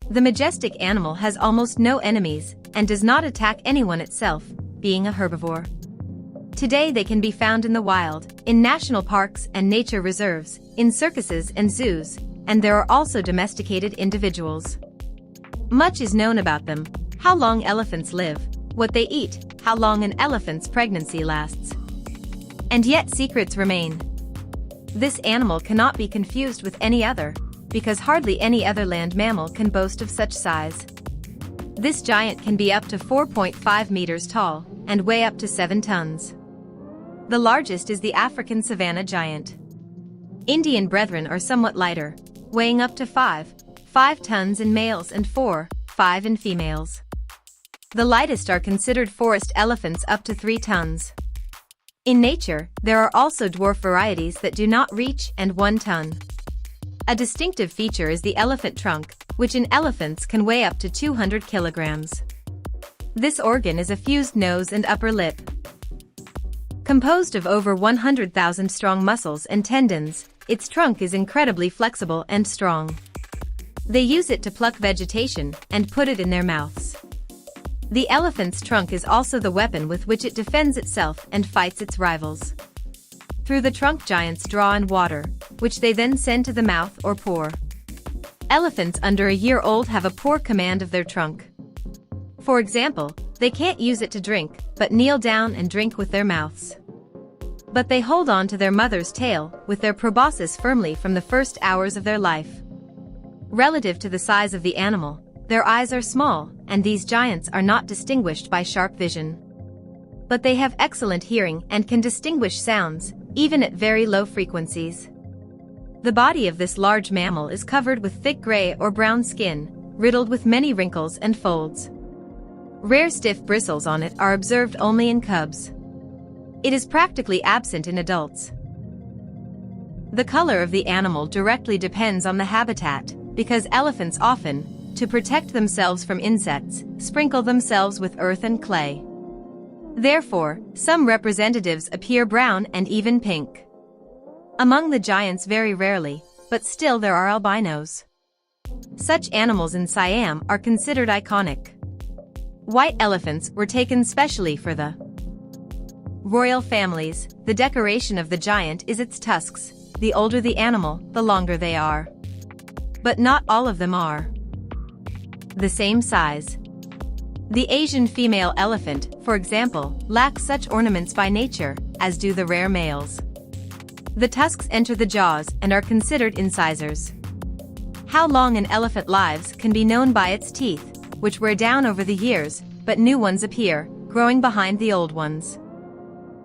The majestic animal has almost no enemies and does not attack anyone itself, being a herbivore. Today they can be found in the wild, in national parks and nature reserves, in circuses and zoos, and there are also domesticated individuals. Much is known about them: how long elephants live, what they eat, how long an elephant's pregnancy lasts. And yet secrets remain. This animal cannot be confused with any other, because hardly any other land mammal can boast of such size. This giant can be up to 4.5 meters tall and weigh up to 7 tons. The largest is the African savanna giant. Indian brethren are somewhat lighter, weighing up to 5 tons in males and 5 in females. The lightest are considered forest elephants up to 3 tons. In nature, there are also dwarf varieties that do not reach 1 ton. A distinctive feature is the elephant trunk, which in elephants can weigh up to 200 kilograms. This organ is a fused nose and upper lip. Composed of over 100,000 strong muscles and tendons, its trunk is incredibly flexible and strong. They use it to pluck vegetation and put it in their mouths. The elephant's trunk is also the weapon with which it defends itself and fights its rivals. Through the trunk giants draw in water, which they then send to the mouth or paw. Elephants under a year old have a poor command of their trunk. For example, they can't use it to drink, but kneel down and drink with their mouths. But they hold on to their mother's tail with their proboscis firmly from the first hours of their life. Relative to the size of the animal, their eyes are small, and these giants are not distinguished by sharp vision. But they have excellent hearing and can distinguish sounds, even at very low frequencies. The body of this large mammal is covered with thick gray or brown skin, riddled with many wrinkles and folds. Rare stiff bristles on it are observed only in cubs. It is practically absent in adults. The color of the animal directly depends on the habitat, because elephants often, to protect themselves from insects, sprinkle themselves with earth and clay. Therefore, some representatives appear brown and even pink. Among the giants very rarely, but still there are albinos. Such animals in Siam are considered iconic. White elephants were taken specially for the royal families. The decoration of the giant is its tusks. The older the animal, the longer they are. But not all of them are the same size. The Asian female elephant, for example, lacks such ornaments by nature, as do the rare males. The tusks enter the jaws and are considered incisors. How long an elephant lives can be known by its teeth, which wear down over the years, but new ones appear, growing behind the old ones.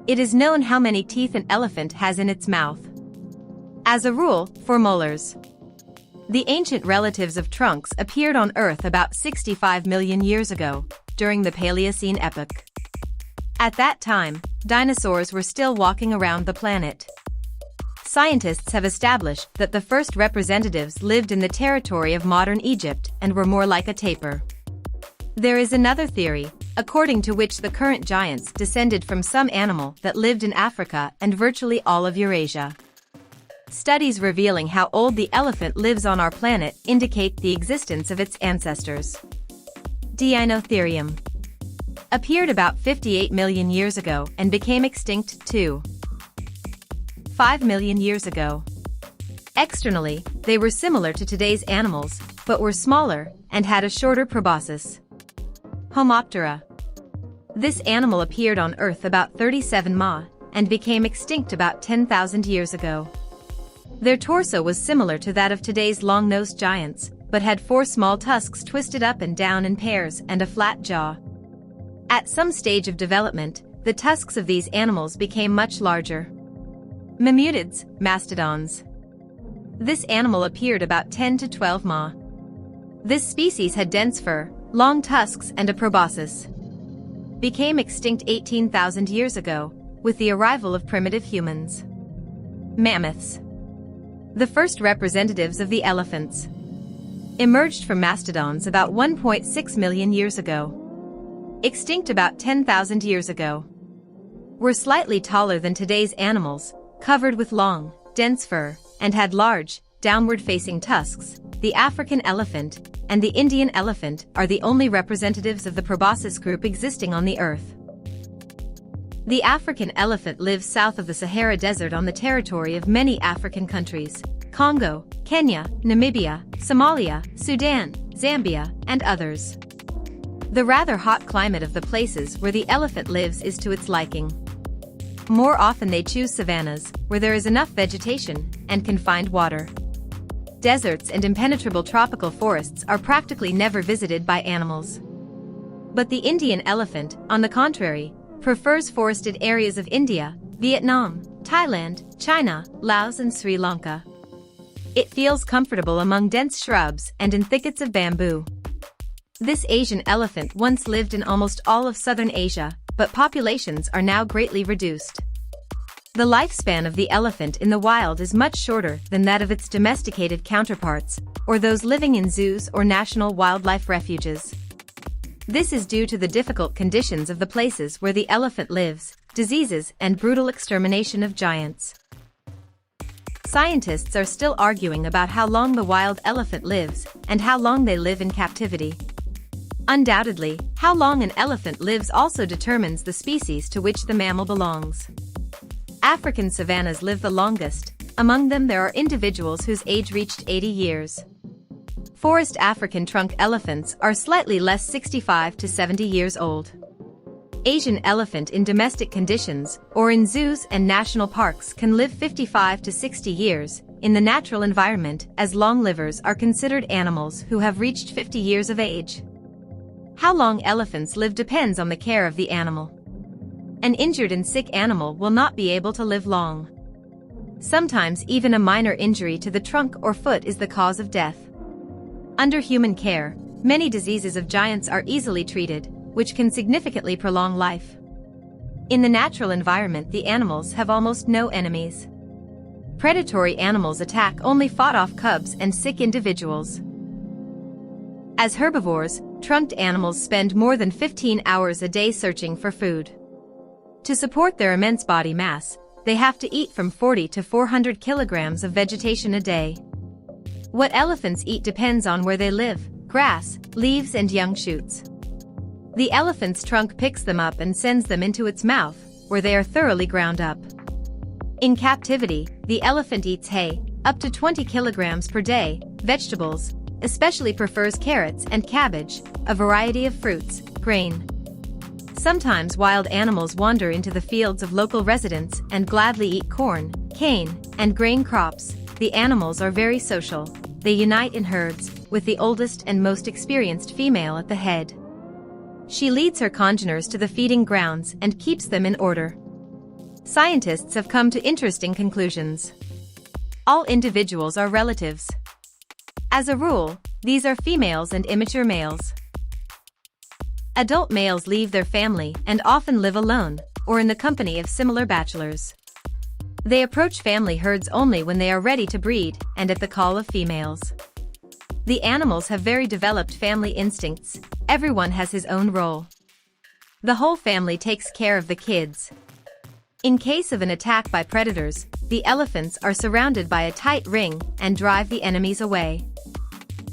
It is known how many teeth an elephant has in its mouth. As a rule, 4 molars. The ancient relatives of trunks appeared on Earth about 65 million years ago, during the Paleocene epoch. At that time, dinosaurs were still walking around the planet. Scientists have established that the first representatives lived in the territory of modern Egypt and were more like a tapir. There is another theory, according to which the current giants descended from some animal that lived in Africa and virtually all of Eurasia. Studies revealing how old the elephant lives on our planet indicate the existence of its ancestors. Deinotherium appeared about 58 million years ago and became extinct 5 million years ago. Externally, they were similar to today's animals, but were smaller and had a shorter proboscis. Homoptera. This animal appeared on Earth about 37 ma and became extinct about 10,000 years ago. Their torso was similar to that of today's long-nosed giants, but had 4 small tusks twisted up and down in pairs and a flat jaw. At some stage of development, the tusks of these animals became much larger. Mammutids, mastodons. This animal appeared about 10 to 12 ma. This species had dense fur, long tusks and a proboscis. Became extinct 18,000 years ago, with the arrival of primitive humans. Mammoths. The first representatives of the elephants. Emerged from mastodons about 1.6 million years ago. Extinct about 10,000 years ago. Were slightly taller than today's animals, covered with long, dense fur, and had large, downward-facing tusks, the African elephant, and the Indian elephant are the only representatives of the proboscis group existing on the Earth. The African elephant lives south of the Sahara Desert on the territory of many African countries: Congo, Kenya, Namibia, Somalia, Sudan, Zambia, and others. The rather hot climate of the places where the elephant lives is to its liking. More often they choose savannas, where there is enough vegetation and can find water. Deserts and impenetrable tropical forests are practically never visited by animals. But the Indian elephant, on the contrary, prefers forested areas of India, Vietnam, Thailand, China, Laos, and Sri Lanka. It feels comfortable among dense shrubs and in thickets of bamboo. This Asian elephant once lived in almost all of southern Asia, but populations are now greatly reduced. The lifespan of the elephant in the wild is much shorter than that of its domesticated counterparts, or those living in zoos or national wildlife refuges. This is due to the difficult conditions of the places where the elephant lives, diseases, and brutal extermination of giants. Scientists are still arguing about how long the wild elephant lives and how long they live in captivity. Undoubtedly, how long an elephant lives also determines the species to which the mammal belongs. African savannas live the longest. Among them there are individuals whose age reached 80 years. Forest African trunk elephants are slightly less, 65 to 70 years old. Asian elephant in domestic conditions or in zoos and national parks can live 55 to 60 years. In the natural environment, as long livers are considered animals who have reached 50 years of age. How long elephants live depends on the care of the animal. An injured and sick animal will not be able to live long. Sometimes even a minor injury to the trunk or foot is the cause of death. Under human care, many diseases of giants are easily treated, which can significantly prolong life. In the natural environment, the animals have almost no enemies. Predatory animals attack only fought-off cubs and sick individuals. As herbivores, trunked animals spend more than 15 hours a day searching for food. To support their immense body mass, they have to eat from 40 to 400 kilograms of vegetation a day. What elephants eat depends on where they live: grass, leaves, and young shoots. The elephant's trunk picks them up and sends them into its mouth, where they are thoroughly ground up. In captivity, the elephant eats hay, up to 20 kilograms per day, vegetables, especially prefers carrots and cabbage, a variety of fruits, grain. Sometimes wild animals wander into the fields of local residents and gladly eat corn, cane, and grain crops. The animals are very social. They unite in herds, with the oldest and most experienced female at the head. She leads her congeners to the feeding grounds and keeps them in order. Scientists have come to interesting conclusions. All individuals are relatives. As a rule, these are females and immature males. Adult males leave their family and often live alone, or in the company of similar bachelors. They approach family herds only when they are ready to breed and at the call of females. The animals have very developed family instincts. Everyone has his own role. The whole family takes care of the kids. In case of an attack by predators, the elephants are surrounded by a tight ring and drive the enemies away.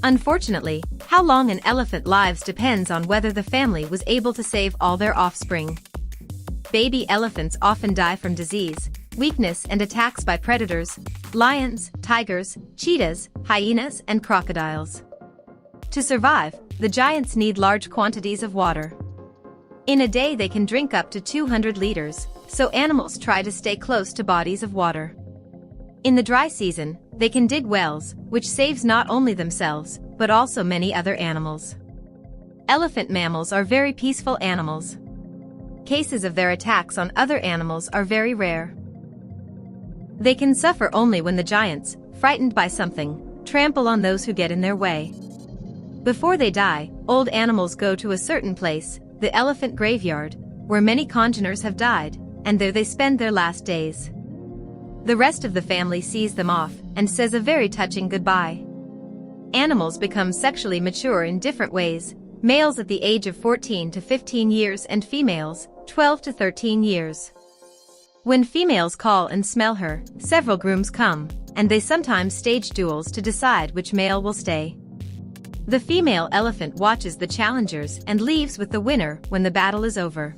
Unfortunately, how long an elephant lives depends on whether the family was able to save all their offspring. Baby elephants often die from disease, weakness, and attacks by predators: lions, tigers, cheetahs, hyenas, and crocodiles. To survive, the giants need large quantities of water. In a day they can drink up to 200 liters, so animals try to stay close to bodies of water. In the dry season, they can dig wells, which saves not only themselves, but also many other animals. Elephant mammals are very peaceful animals. Cases of their attacks on other animals are very rare. They can suffer only when the giants, frightened by something, trample on those who get in their way. Before they die, old animals go to a certain place, the elephant graveyard, where many congeners have died, and there they spend their last days. The rest of the family sees them off and says a very touching goodbye. Animals become sexually mature in different ways, males at the age of 14 to 15 years and females, 12 to 13 years. When females call and smell her, several grooms come, and they sometimes stage duels to decide which male will stay. The female elephant watches the challengers and leaves with the winner when the battle is over.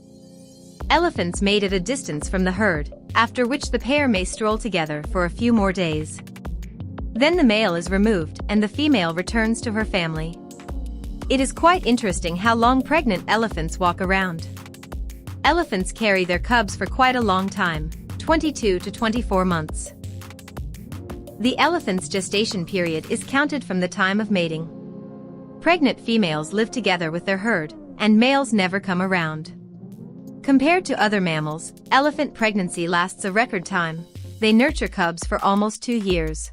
Elephants mate at a distance from the herd, after which the pair may stroll together for a few more days. Then the male is removed and the female returns to her family. It is quite interesting how long pregnant elephants walk around. Elephants carry their cubs for quite a long time, 22 to 24 months. The elephant's gestation period is counted from the time of mating. Pregnant females live together with their herd, and males never come around. Compared to other mammals, elephant pregnancy lasts a record time. They nurture cubs for almost 2 years.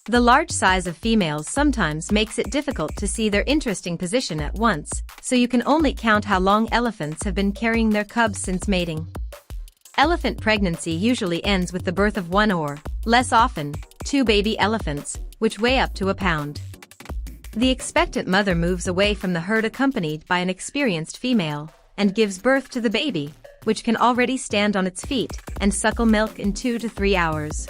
The large size of females sometimes makes it difficult to see their interesting position at once, so you can only count how long elephants have been carrying their cubs since mating. Elephant pregnancy usually ends with the birth of 1 or, less often, 2 baby elephants, which weigh up to a pound. The expectant mother moves away from the herd accompanied by an experienced female, and gives birth to the baby, which can already stand on its feet and suckle milk in 2 to 3 hours.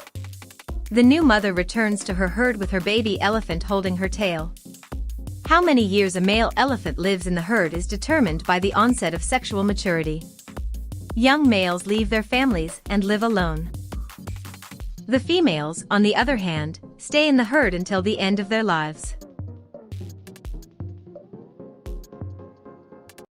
The new mother returns to her herd with her baby elephant holding her tail. How many years a male elephant lives in the herd is determined by the onset of sexual maturity. Young males leave their families and live alone. The females, on the other hand, stay in the herd until the end of their lives.